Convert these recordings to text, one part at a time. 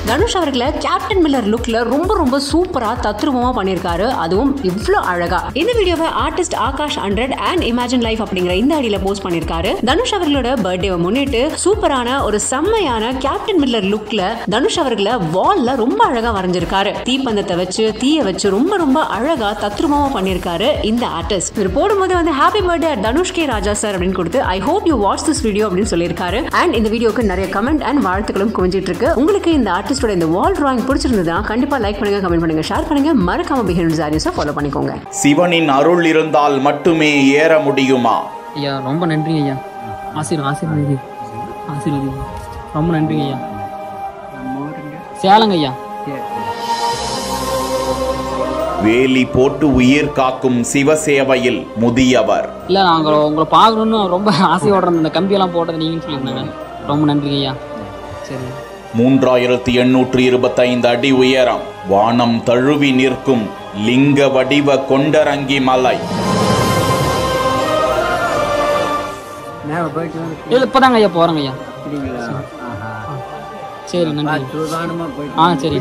தனுஷ் அவர்களை captain Miller லுக்ல ரொம்ப சூப்பரா தத்ரூபமா பண்ணிருக்காரு. அதுவும் இவ்ளோ அழகா. இந்த வீடியோவை artist Akash 100 and imagine life அப்படிங்கிற இந்த ஐடியில போஸ்ட் பண்ணிருக்காரு. தனுஷ் அவர்களோட பர்த்டேவை முன்னிட்டு சூப்பரான ஒரு செம்மையான கேப்டன் மில்லர் லுக்ல தனுஷ் அவர்களை வால்ல ரொம்ப அழகா வரைஞ்சிருக்காரு. தீப்பந்தத்தை வச்சு தீய வச்சு ரொம்ப அழகா தத்ரூபமா பண்ணிருக்காரு இந்த ஆர்டிஸ்ட். இவர் போடும்போது வந்து ஹாப்பி பர்த்டே தனுஷ் கே ராஜா சார் அப்படின்னு கொடுத்து I hope you watch this video அப்படின்னு சொல்லியிருக்காரு. அண்ட் இந்த வீடியோக்கு நிறைய கமெண்ட் அண்ட் வாழ்த்துக்களும் குவிஞ்சிட்டு இருக்கு. உங்களுக்கு இந்த ஆர்டிஸ்டோட இந்த வால் டிராயிங் பிடிச்சிருந்ததா கண்டிப்பா லைக் பண்ணுங்க, கமெண்ட் பண்ணுங்க, ஷேர் பண்ணுங்க. மறக்காம பிஹைண்ட் சாரீஸை ஃபாலோ பண்ணிக்கோங்க. சிவனின் அருள் இருந்தால் மட்டுமே ஏற முடியுமா? ஐயா ரொம்ப நன்றி ஐயா. ஆசீர்வாதி ரொம்ப நன்றி ஐயா. சேலங்க ஐயா. வேலி போட்டு உயிர் காக்கும் சிவசேவையில் முதியவர். இல்ல நாங்க உங்களை பார்க்கணும்னு ரொம்ப ஆசையோட இருந்த இந்த கம்பியெல்லாம் போட்டது நீங்கன்னு சொல்லியிருந்தாங்க. ரொம்ப நன்றி ஐயா. சரி. 3825 அடி உயரம், வானம் தழுவி நிற்கும் லிங்க வடிவ கொண்டரங்கி மலை. இப்பதாங்க ஐயா போறேங்க ஐயா. சரி நன்றி. சரி.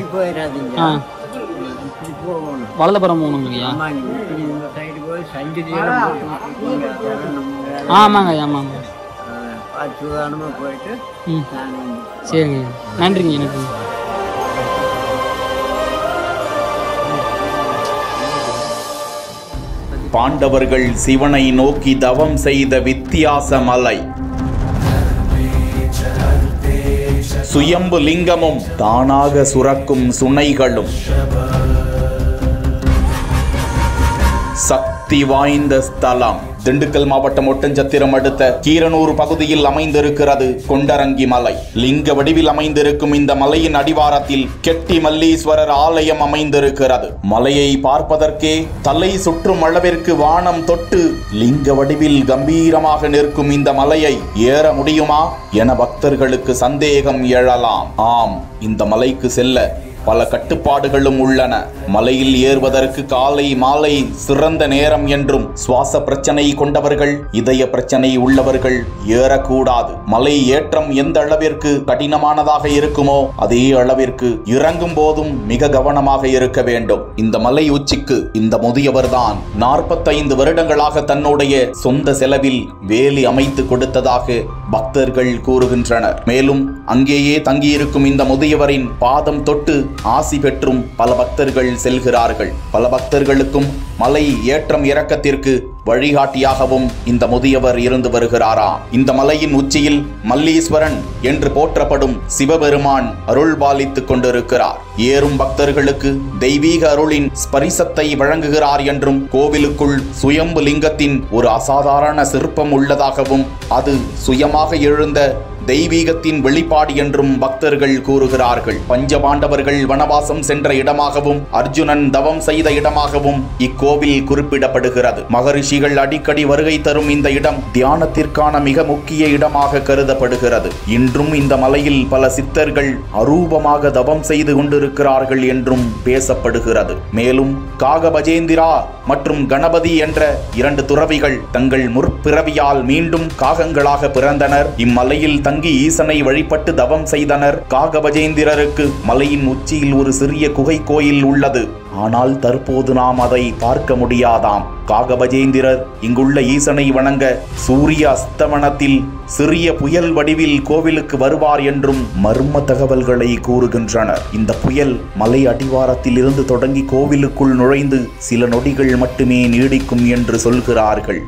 வலதுபுறம் போகணுங்க ஐயா. ஆமாங்க ஐயா. ஆமாங்க. சரிங்க. நன்றிங்க. எனக்கு பாண்டவர்கள் சிவனை நோக்கி தவம் செய்த வித்தியாச மலை. சுயம்பு லிங்கமும் தானாக சுரக்கும் சுனைகளும் சக்தி வாய்ந்த ஸ்தலம். திண்டுக்கல் மாவட்டம் ஒட்டஞ்சத்திரம் அடுத்த கீரனூர் பகுதியில் அமைந்திருக்கிறது கொண்டரங்கி மலை. லிங்க வடிவில் அமைந்திருக்கும் இந்த மலையின் அடிவாரத்தில் கெட்டி மல்லீஸ்வரர் ஆலயம் அமைந்திருக்கிறது. மலையை பார்ப்பதற்கே தலை சுற்றும் அளவிற்கு வானம் தொட்டு லிங்க வடிவில் கம்பீரமாக நிற்கும் இந்த மலையை ஏற முடியுமா என பக்தர்களுக்கு சந்தேகம் எழலாம். ஆம், இந்த மலைக்கு செல்ல பல கட்டுப்பாடுகளும் உள்ளன. மலையில் ஏறுவதற்கு காலை மாலை சிறந்த நேரம் என்றும், சுவாச பிரச்சனை கொண்டவர்கள், இதய பிரச்சனை உள்ளவர்கள் ஏறக்கூடாது. மலை ஏற்றம் எந்த அளவிற்கு கடினமானதாக இருக்குமோ அதே அளவிற்கு இறங்கும் போதும் மிக கவனமாக இருக்க வேண்டும். இந்த மலை உச்சிக்கு இந்த முதியவர்தான் 45 வருடங்களாக தன்னுடைய சொந்த செலவில் வேலி அமைத்து கொடுத்ததாக பக்தர்கள் கூறுகின்றனர். மேலும் அங்கேயே தங்கியிருக்கும் இந்த முதியவரின் பாதம் தொட்டு ஆசி பெற்றும் பல பக்தர்கள் செல்கிறார்கள். பல பக்தர்களுக்கும் மலை ஏற்றம் இறக்கத்திற்கு வழிகாட்டியாகவும் இந்த முதியவர் இருந்து வருகிறாராம். இந்த மலையின் உச்சியில் மல்லீஸ்வரன் என்று போற்றப்படும் சிவபெருமான் அருள் பாலித்துக் கொண்டிருக்கிறார். ஏறும் பக்தர்களுக்கு தெய்வீக அருளின் ஸ்பரிசத்தை வழங்குகிறார் என்றும், கோவிலுக்குள் சுயம்பு லிங்கத்தின் ஒரு அசாதாரண சிற்பம் உள்ளதாகவும், அது சுயமாக எழுந்த தெய்வீகத்தின் வெளிப்பாடு என்றும் பக்தர்கள் கூறுகிறார்கள். பஞ்சபாண்டவர்கள் வனவாசம் சென்ற இடமாகவும், அர்ஜுனன் தவம் செய்த இடமாகவும் இக்கோவில் குறிப்பிடப்படுகிறது. மகரிஷிகள் அடிக்கடி வருகை தரும் இந்த இடம் தியானத்திற்கான மிக முக்கிய இடமாக கருதப்படுகிறது. இன்றும் இந்த மலையில் பல சித்தர்கள் அரூபமாக தவம் செய்து கொண்டிருக்கிறார்கள் என்றும் பேசப்படுகிறது. மேலும் காகபஜேந்திரா மற்றும் கணபதி என்ற 2 துறவிகள் தங்கள் முற்பிறவியால் மீண்டும் காகங்களாக பிறந்தனர். இம்மலையில் தங்கி ஈசனை வழிபட்டு தவம் செய்தனர். காகபஜேந்திரருக்கு மலையின் உச்சியில் ஒரு சிறிய குகை கோயில் உள்ளது. ஆனால் தற்போது நாம் அதை பார்க்க முடியாதாம். காகபஜேந்திரர் இங்குள்ள ஈசனை வணங்க சூரிய அஸ்தமனத்தில் சிறிய புயல் வடிவில் கோவிலுக்கு வருவார் என்றும் மர்ம தகவல்களை கூறுகின்றனர். இந்த புயல் மலை அடிவாரத்தில் இருந்து தொடங்கி கோவிலுக்குள் நுழைந்து சில நொடிகள் மட்டுமே நீடிக்கும் என்று சொல்கிறார்கள்.